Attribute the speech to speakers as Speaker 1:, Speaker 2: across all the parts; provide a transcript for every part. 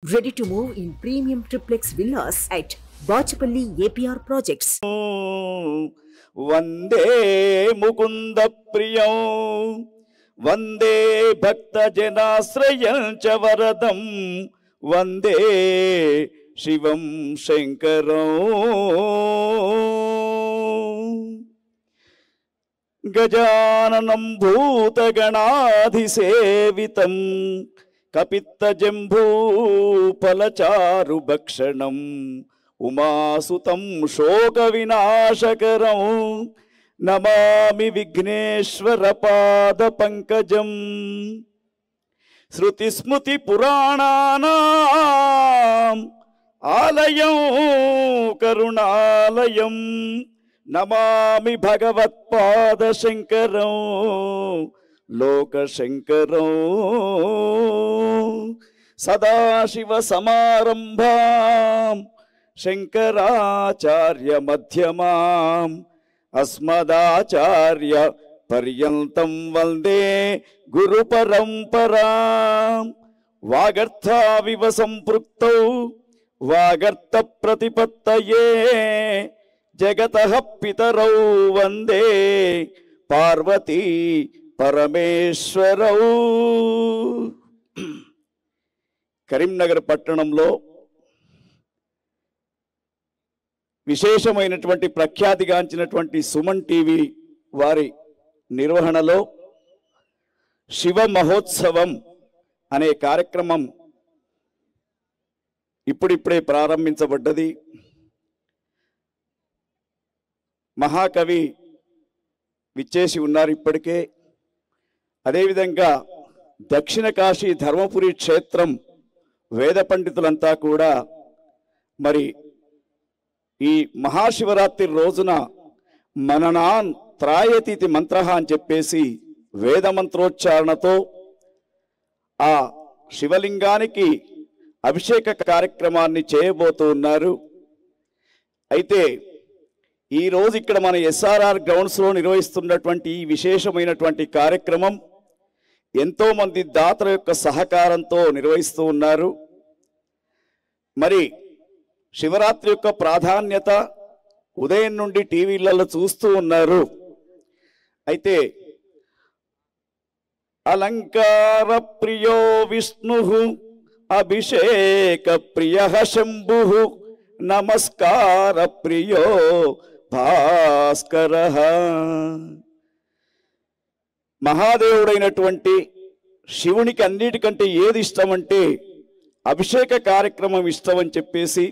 Speaker 1: Ready to move in premium triplex villas at Bachapalli APR Projects.
Speaker 2: వందే ముకుంద ప్రియం వందే భక్త జనాశ్రయం చ వరదం వందే శివం శంకరం గజాననం భూతగణాధిసేవితం కపిత్త జంబూ ఫలచారు భక్షణం ఉమాసుతం శోక వినాశకరం నమామి విఘ్నేశ్వర పాద పంకజం శృతి స్మృతి పురాణానాం ఆలయం కరుణాలయం నమామి భగవత్పాద శంకరం లోకశంకరం సదాశివ సమారంభాం శంకరాచార్య మధ్యమాం అస్మదాచార్య పర్యంతం వందే గురు పరంపరాం వాగర్థావివ సంపృక్తౌ వాగర్థ ప్రతిపత్తయే జగతః పితరౌ వందే పార్వతీ పరమేశ్వరౌ. కరీంనగర్ పట్టణంలో విశేషమైనటువంటి ప్రఖ్యాతిగాంచినటువంటి సుమన్ టీవీ వారి నిర్వహణలో శివ మహోత్సవం అనే కార్యక్రమం ఇప్పుడిప్పుడే ప్రారంభించబడ్డది. మహాకవి విచ్చేసి ఉన్నారు ఇప్పటికే. అదేవిధంగా దక్షిణ కాశీ ధర్మపురి క్షేత్రం వేద పండితులంతా కూడా మరి ఈ మహాశివరాత్రి రోజున మననాన్ త్రాయతీతి మంత్ర అని చెప్పేసి వేద మంత్రోచ్చారణతో ఆ శివలింగానికి అభిషేక కార్యక్రమాన్ని చేయబోతూ ఉన్నారు. అయితే ఈరోజు ఇక్కడ మన ఎస్ఆర్ఆర్ గ్రౌండ్స్లో నిర్వహిస్తున్నటువంటి ఈ విశేషమైనటువంటి కార్యక్రమం ఎంతోమంది దాతల యొక్క సహకారంతో నిర్వహిస్తూ ఉన్నారు. మరి శివరాత్రి యొక్క ప్రాధాన్యత ఉదయం నుండి టీవీలలో చూస్తూ ఉన్నారు. అయితే అలంకార ప్రియో విష్ణు అభిషేక ప్రియ శంభు నమస్కార ప్రియో భాస్కర. మహాదేవుడైనటువంటి శివునికి అన్నిటికంటే ఏది ఇష్టమంటే అభిషేక కార్యక్రమం ఇష్టమని చెప్పేసి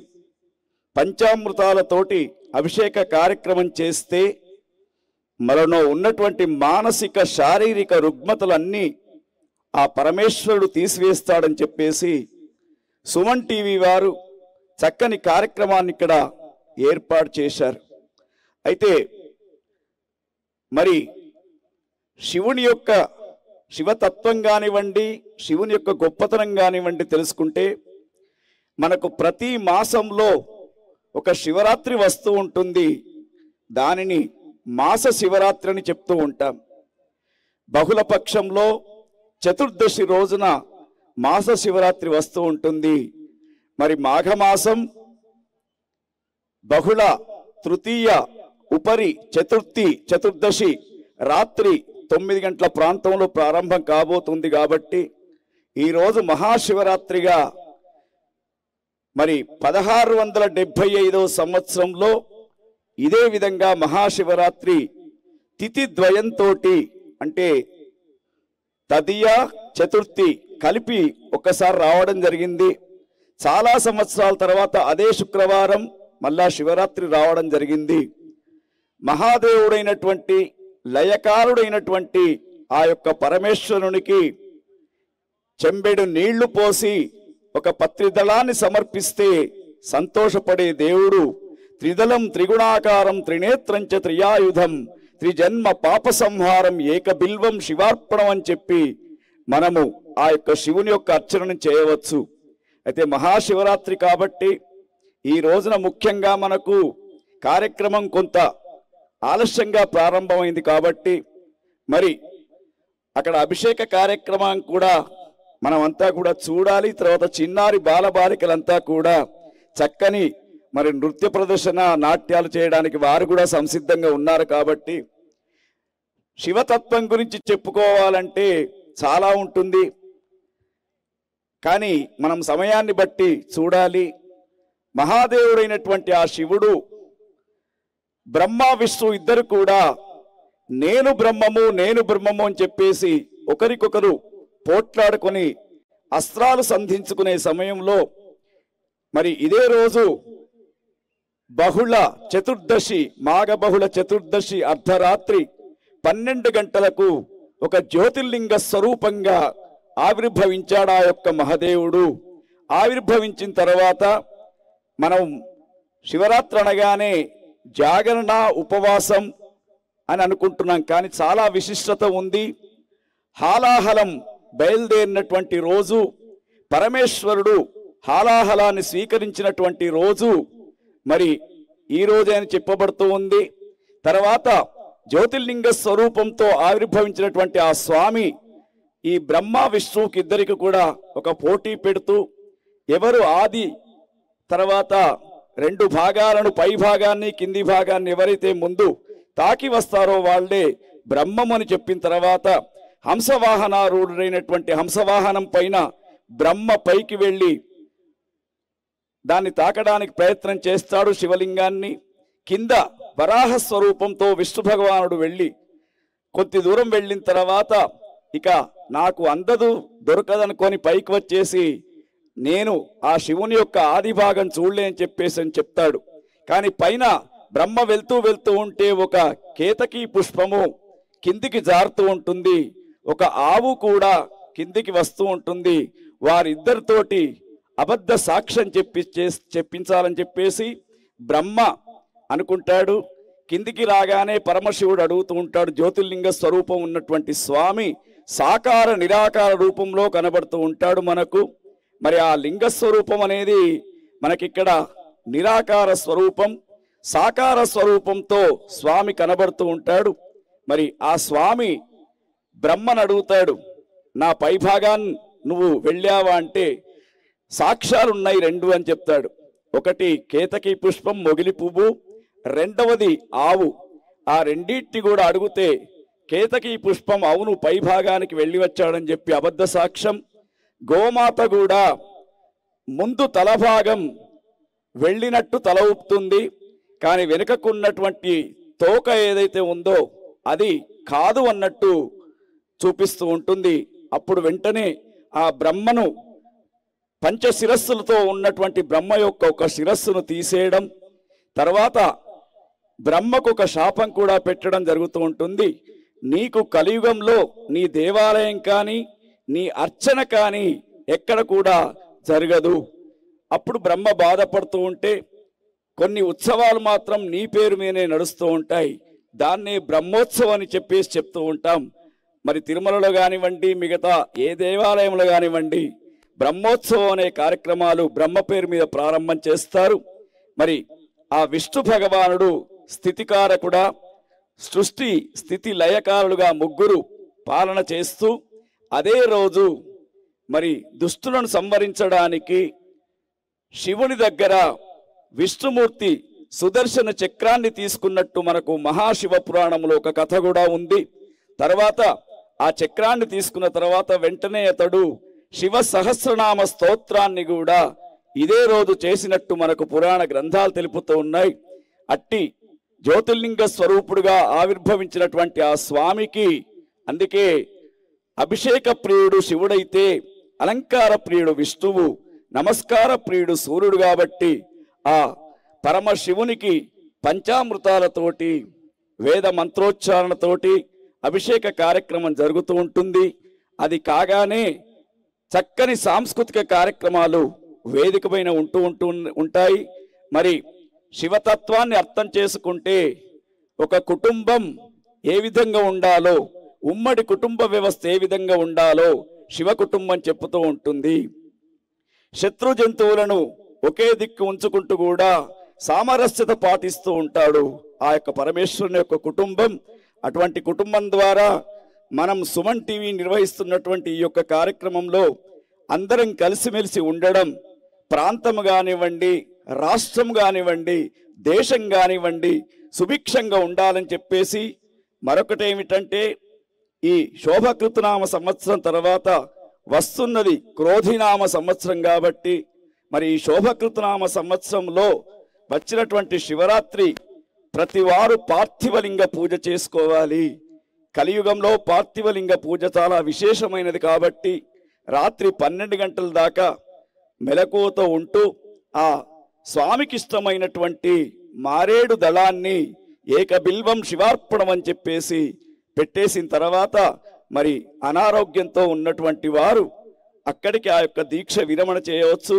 Speaker 2: పంచామృతాలతోటి అభిషేక కార్యక్రమం చేస్తే మనలో ఉన్నటువంటి మానసిక శారీరక రుగ్మతలన్నీ ఆ పరమేశ్వరుడు తీసివేస్తాడని చెప్పేసి సుమన్ టీవీ వారు చక్కని కార్యక్రమాన్ని ఇక్కడ ఏర్పాటు చేశారు. అయితే మరి శివుని యొక్క శివతత్వం కానివ్వండి, శివుని యొక్క గొప్పతనం కానివ్వండి తెలుసుకుంటే మనకు ప్రతి మాసంలో ఒక శివరాత్రి వస్తూ ఉంటుంది. దానిని మాస శివరాత్రి అని చెప్తూ ఉంటాం. బహుళ పక్షంలో చతుర్దశి రోజున మాస శివరాత్రి వస్తూ ఉంటుంది. మరి మాఘమాసం బహుళ తృతీయ ఉపరి చతుర్దశి రాత్రి 9 గంటల ప్రాంతంలో ప్రారంభం కాబోతుంది. కాబట్టి ఈరోజు మహాశివరాత్రిగా మరి 1675వ సంవత్సరంలో ఇదే విధంగా మహాశివరాత్రి తిథి ద్వయంతో అంటే తదియ చతుర్థి కలిపి ఒక్కసారి రావడం జరిగింది. చాలా సంవత్సరాల తర్వాత అదే శుక్రవారం మళ్ళా శివరాత్రి రావడం జరిగింది. మహాదేవుడైనటువంటి లయకారుడైనటువంటి ఆ యొక్క పరమేశ్వరునికి చెంబెడు నీళ్లు పోసి ఒక పత్రిదళాన్ని సమర్పిస్తే సంతోషపడే దేవుడు త్రిదళం త్రిగుణాకారం త్రినేత్రంచ త్రియాయుధం త్రిజన్మ పాప సంహారం ఏకబిల్వం శివార్పణం అని చెప్పి మనము ఆ యొక్క శివుని యొక్క అర్చనను చేయవచ్చు. అయితే మహాశివరాత్రి కాబట్టి ఈ రోజున ముఖ్యంగా మనకు కార్యక్రమం కొంత ఆలస్యంగా ప్రారంభమైంది. కాబట్టి మరి అక్కడ అభిషేక కార్యక్రమం కూడా మనమంతా కూడా చూడాలి. తర్వాత చిన్నారి బాలబాలికలంతా కూడా చక్కని మరి నృత్య ప్రదర్శన నాట్యాలు చేయడానికి వారు కూడా సంసిద్ధంగా ఉన్నారు. కాబట్టి శివతత్వం గురించి చెప్పుకోవాలంటే చాలా ఉంటుంది, కానీ మనం సమయాన్ని బట్టి చూడాలి. మహాదేవుడైనటువంటి ఆ శివుడు బ్రహ్మ విష్ణు ఇద్దరు కూడా నేను బ్రహ్మము నేను బ్రహ్మము అని చెప్పేసి ఒకరికొకరు పోట్లాడుకొని అస్త్రాలు సంధించుకునే సమయంలో మరి ఇదే రోజు బహుళ చతుర్దశి, మాఘ బహుళ చతుర్దశి అర్ధరాత్రి 12 గంటలకు ఒక జ్యోతిర్లింగ స్వరూపంగా ఆవిర్భవించాడు ఆ యొక్క మహాదేవుడు. ఆవిర్భవించిన తర్వాత మనం శివరాత్రి అనగానే జాగరణ ఉపవాసం అని అనుకుంటున్నాం, కానీ చాలా విశిష్టత ఉంది. హాలాహలం బయలుదేరినటువంటి రోజు, పరమేశ్వరుడు హాలాహలాన్ని స్వీకరించినటువంటి రోజు మరి ఈ రోజే అని చెప్పబడుతూ ఉంది. తర్వాత జ్యోతిర్లింగ స్వరూపంతో ఆవిర్భవించినటువంటి ఆ స్వామి ఈ బ్రహ్మ విష్ణువుకి ఇద్దరికి కూడా ఒక పోటీ పెడుతూ ఎవరు ఆది తర్వాత 2 భాగాలను, పై భాగాన్ని కింది భాగాన్ని ఎవరైతే ముందు తాకి వస్తారో వాళ్ళే బ్రహ్మం అని చెప్పిన తర్వాత హంసవాహనారూఢుడైనటువంటి హంసవాహనం పైన బ్రహ్మ పైకి వెళ్ళి దాన్ని తాకడానికి ప్రయత్నం చేస్తాడు శివలింగాన్ని. కింద వరాహ స్వరూపంతో విష్ణు భగవానుడు వెళ్ళి కొద్ది దూరం వెళ్ళిన తర్వాత ఇక నాకు అందదు దొరకదనుకొని పైకి వచ్చేసి నేను ఆ శివుని యొక్క ఆది భాగం చూడలే అని చెప్పేసి అని చెప్తాడు. కానీ పైన బ్రహ్మ వెళ్తూ వెళ్తూ ఉంటే ఒక కేతకీ పుష్పము కిందికి జారుతూ ఉంటుంది, ఒక ఆవు కూడా కిందికి వస్తూ ఉంటుంది. వారిద్దరితోటి అబద్ధ సాక్ష్యం చెప్పించాలని చెప్పేసి బ్రహ్మ అనుకుంటాడు. కిందికి రాగానే పరమశివుడు అడుగుతూ ఉంటాడు. జ్యోతిర్లింగ స్వరూపం ఉన్నటువంటి స్వామి సాకార నిరాకార రూపంలో కనబడుతూ ఉంటాడు మనకు. మరి ఆ లింగ స్వరూపం అనేది మనకిక్కడ నిరాకార స్వరూపం, సాకార స్వరూపంతో స్వామి కనబడుతూ ఉంటాడు. మరి ఆ స్వామి బ్రహ్మను అడుగుతాడు, నా పైభాగాన్ని నువ్వు వెళ్ళావా అంటే సాక్ష్యాలున్నాయి 2 అని చెప్తాడు. ఒకటి కేతకీ పుష్పం, మొగిలి పువ్వు, రెండవది ఆవు. ఆ రెండింటిని కూడా అడిగితే కేతకీ పుష్పం అవును పైభాగానికి వెళ్ళి వచ్చాడని చెప్పి అబద్ధ సాక్ష్యం. గోమాత కూడా ముందు తలభాగం వెళ్ళినట్టు తల ఊపుతుంది, కానీ వెనుకకున్నటువంటి తోక ఏదైతే ఉందో అది కాదు అన్నట్టు చూపిస్తూ ఉంటుంది. అప్పుడు వెంటనే ఆ బ్రహ్మను పంచశిరస్సులతో ఉన్నటువంటి బ్రహ్మ యొక్క ఒక శిరస్సును తీసేయడం, తర్వాత బ్రహ్మకు ఒక శాపం కూడా పెట్టడం జరుగుతూ ఉంటుంది. నీకు కలియుగంలో నీ దేవాలయం కానీ నీ అర్చన కానీ ఎక్కడ కూడా జరగదు. అప్పుడు బ్రహ్మ బాధపడుతూ ఉంటే కొన్ని ఉత్సవాలు మాత్రం నీ పేరు మీదే నడుస్తూ ఉంటాయి, దాన్నే బ్రహ్మోత్సవం అని చెప్పేసి చెప్తూ ఉంటాం. మరి తిరుమలలో కానివ్వండి, మిగతా ఏ దేవాలయంలో కానివ్వండి, బ్రహ్మోత్సవం అనే కార్యక్రమాలు బ్రహ్మ పేరు మీద ప్రారంభం చేస్తారు. మరి ఆ విష్ణు భగవానుడు స్థితికారకుడా, సృష్టి స్థితి లయకారులుగా ముగ్గురు పాలన చేస్తూ అదే రోజు మరి దుష్టులను సంవరించడానికి శివుని దగ్గర విష్ణుమూర్తి సుదర్శన చక్రాన్ని తీసుకున్నట్టు మనకు మహాశివ పురాణంలో ఒక కథ కూడా ఉంది. తర్వాత ఆ చక్రాన్ని తీసుకున్న తర్వాత వెంటనే అతడు శివ సహస్రనామ స్తోత్రాన్ని కూడా ఇదే రోజు చేసినట్టు మనకు పురాణ గ్రంథాలు తెలుపుతూ ఉన్నాయి. అట్టి జ్యోతిర్లింగ స్వరూపుడుగా ఆవిర్భవించినటువంటి ఆ స్వామికి అందుకే అభిషేక ప్రియుడు శివుడైతే అలంకార ప్రియుడు విష్ణువు, నమస్కార ప్రియుడు సూర్యుడు. కాబట్టి ఆ పరమశివునికి పంచామృతాలతోటి వేద మంత్రోచ్చారణతోటి అభిషేక కార్యక్రమం జరుగుతూ ఉంటుంది. అది కాగానే చక్కని సాంస్కృతిక కార్యక్రమాలు వేదిక పైన ఉంటాయి. మరి శివతత్వాన్ని అర్థం చేసుకుంటే ఒక కుటుంబం ఏ విధంగా ఉండాలో, ఉమ్మడి కుటుంబ వ్యవస్థ ఏ విధంగా ఉండాలో శివ కుటుంబం చెప్పుతూ ఉంటుంది. శత్రు జంతువులను ఒకే దిక్కు ఉంచుకుంటూ కూడా సామరస్యత పాటిస్తూ ఉంటాడు ఆ యొక్క పరమేశ్వరుని యొక్క కుటుంబం. అటువంటి కుటుంబం ద్వారా మనం సుమన్ టీవీ నిర్వహిస్తున్నటువంటి ఈ యొక్క కార్యక్రమంలో అందరం కలిసిమెలిసి ఉండడం, ప్రాంతం కానివ్వండి, రాష్ట్రం కానివ్వండి, దేశం కానివ్వండి సుభిక్షంగా ఉండాలని చెప్పేసి, మరొకటేమిటంటే ఈ శోభకృతనామ సంవత్సరం తర్వాత వస్తున్నది క్రోధినామ సంవత్సరం కాబట్టి మరి ఈ శోభకృతనామ సంవత్సరంలో వచ్చినటువంటి శివరాత్రి ప్రతివారు పార్థివలింగ పూజ చేసుకోవాలి. కలియుగంలో పార్థివలింగ పూజ చాలా విశేషమైనది కాబట్టి రాత్రి 12 గంటల దాకా మెలకువతో ఉంటూ ఆ స్వామికి ఇష్టమైనటువంటి మారేడు దళాన్ని ఏకబిల్వం శివార్పణం అని చెప్పేసి పెట్టేసిన తర్వాత మరి అనారోగ్యంతో ఉన్నటువంటి వారు అక్కడికి ఆ యొక్క దీక్ష విరమణ చేయవచ్చు.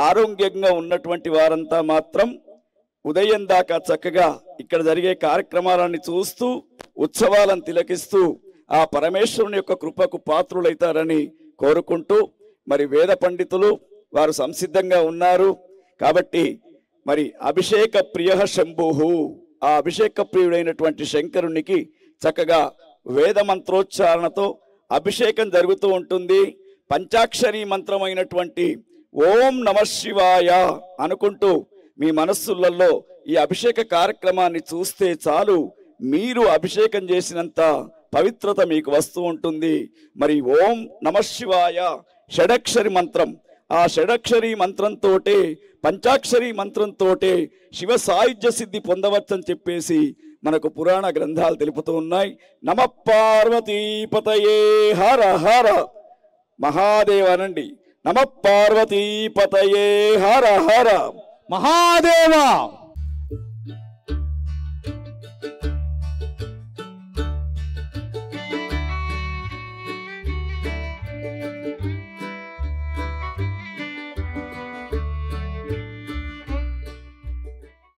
Speaker 2: ఆరోగ్యంగా ఉన్నటువంటి వారంతా మాత్రం ఉదయం దాకా చక్కగా ఇక్కడ జరిగే కార్యక్రమాలను చూస్తూ ఉత్సవాలను తిలకిస్తూ ఆ పరమేశ్వరుని యొక్క కృపకు పాత్రులైతారని కోరుకుంటూ మరి వేద పండితులు వారు సంసిద్ధంగా ఉన్నారు కాబట్టి మరి అభిషేక ప్రియ శంభుహు, ఆ అభిషేక ప్రియుడైనటువంటి శంకరునికి చక్కగా వేద మంత్రోచ్చారణతో అభిషేకం జరుగుతూ ఉంటుంది. పంచాక్షరీ మంత్రమైనటువంటి ఓం నమః శివాయ అనుకుంటూ మీ మనస్సులలో ఈ అభిషేక కార్యక్రమాన్ని చూస్తే చాలు, మీరు అభిషేకం చేసినంత పవిత్రత మీకు వస్తూ ఉంటుంది. మరి ఓం నమః శివాయ షడక్షరి మంత్రం, ఆ షడక్షరి మంత్రంతో పంచాక్షరి మంత్రంతో శివ సాయుధ్య సిద్ధి పొందవచ్చని చెప్పేసి మనకు పురాణ గ్రంథాలు తెలుపుతూ ఉన్నాయి. నమ పార్వతీపతయే హర హర మహాదేవ అనండి. నమ పార్వతీపతయే హర హర
Speaker 3: మహాదేవ.